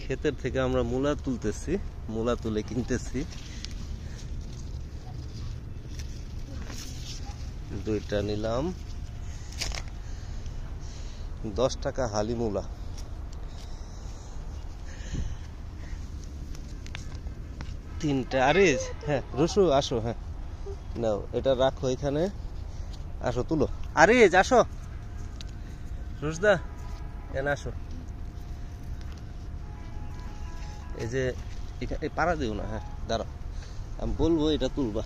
ক্ষেতের থেকে আমরা মূলা তুলতেছি, মূলা তুলে কিনতেছি। দুইটা নিলাম 10 টাকা হালি মূলা। তিনটা। আরে হ্যাঁ রসু আসো, হ্যাঁ নাও এটা রাখো এখানে, আসো তুলো। আরে আসো রুশদা, এখানে আসো। এই যে পাড়া দিও না, হ্যাঁ দাঁড়াও, আমি বলবো এটা তুলবা।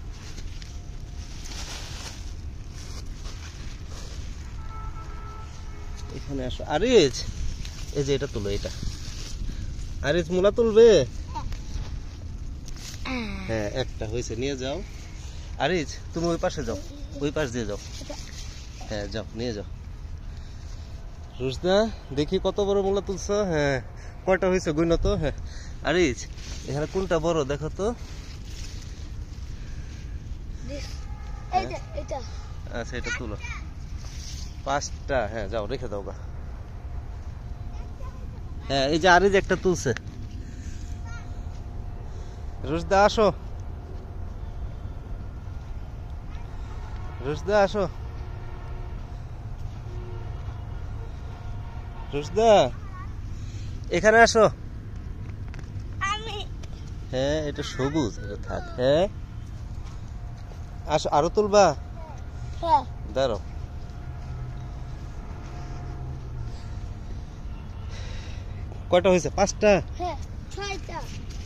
এখানে আসো আরিজ, এই যে এটা তুলো, এটা আরিজ মূলা তুলবে। হ্যাঁ একটা হয়েছে, নিয়ে যাও। আরিজ তুমি ওই পাশে যাও, ওই পাশ দিয়ে যাও। হ্যাঁ যাও নিয়ে যাও। রুশদা দেখি কত বড় মূলা তুলছো। হ্যাঁ কয়টা হয়েছে গুণ তো। হ্যাঁ আরিজ এখানে কোনটা বড় দেখো তো। আচ্ছা এটা তুলো 5টা। হ্যাঁ যাও রেখে দাও গা। হ্যাঁ এই যে আরিজ একটা তুলছে। রুশদা আসো, রুশদা আসো, রুশদা এখানে আসো। হ্যাঁ এটা সবুজ, এটা থাক। হ্যাঁ আসো, আরো তুলবা। দাঁড়াও। কয়টা হয়েছে? 5টা।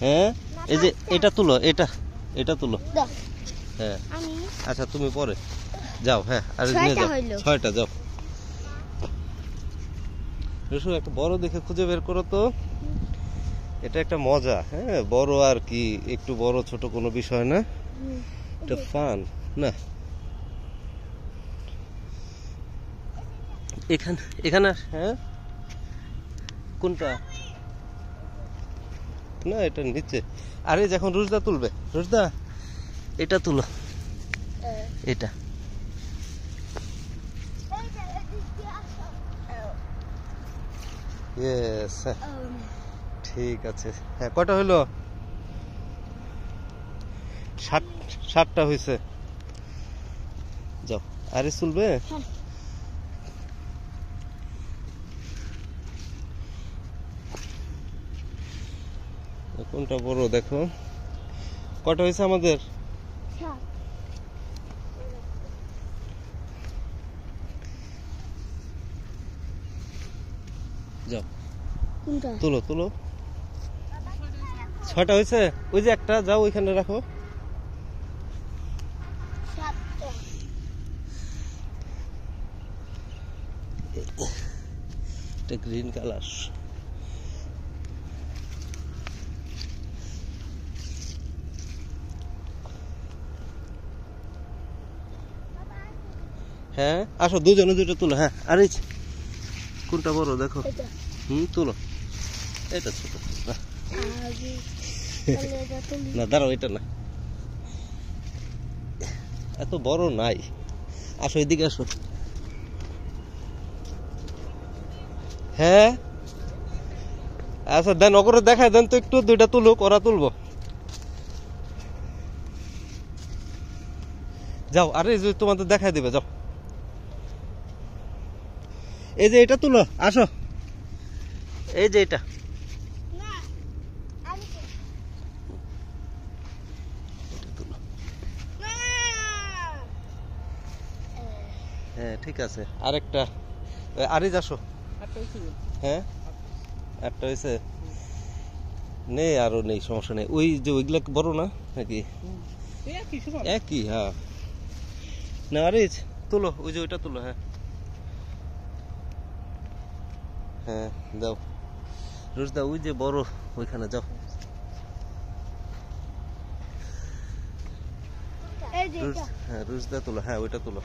হ্যাঁ এই যে এটা তুলো, এটা এটা তুলো। হ্যাঁ আচ্ছা তুমি পরে যাও। হ্যাঁ আর নিয়ে যাও 6টা। যাও রসু একটা বড় দেখে খুঁজে বের করো তো। এটা একটা মজা। হ্যাঁ বড় আর কি, একটু বড় ছোট কোনো বিষয় না, এটা ফান না। এখানে এখানে হ্যাঁ কোনটা না, এটা নিচে। আরে যখন রুশদা তুলবে, রুশদা এটা তুলো, এটা। ইয়েস ঠিক আছে। হ্যাঁ কয়টা হইলো? 7টা হয়েছে। যাও আরে তুলবে। কোনটা বড় দেখো। কয়টা হয়েছে আমাদের? যাও তুলো তুলো। 6টা হয়েছে। ওই যে একটা, যাও ওইখানে রাখো। এটা গ্রিন কালার। হ্যাঁ আসো দুজনে দুটো তুলো। হ্যাঁ আরে কোনটা বড় দেখো। তুলো। এটা ছোট না, দাঁড়াও এটা না, এত বড় নাই। আসো এদিকে আসো। হ্যাঁ আচ্ছা দেন ওকে দেখায় দেন তো একটু, 2টা তুলুক, ওরা তুলবো। যাও আরে তোমাদের দেখায় দিবে, যাও। এই যে এটা তুলো, আসো। এই যে এটা হ্যাঁ ঠিক আছে। আরেকটা আরিজ আসো। হ্যাঁ 8টা হয়েছে। নেই আরো নেই, সমস্যা নেই। ওই যে ওইগুলা বড় না নাকি? একই। হ্যাঁ না আরিজ তুলো, ওই যে ওইটা তুলো। হ্যাঁ হ্যাঁ দাও রুশদা, ওই যে বড় ওইখানে যাও। হ্যাঁ রুশদা তুলো, হ্যাঁ ওইটা তুলো।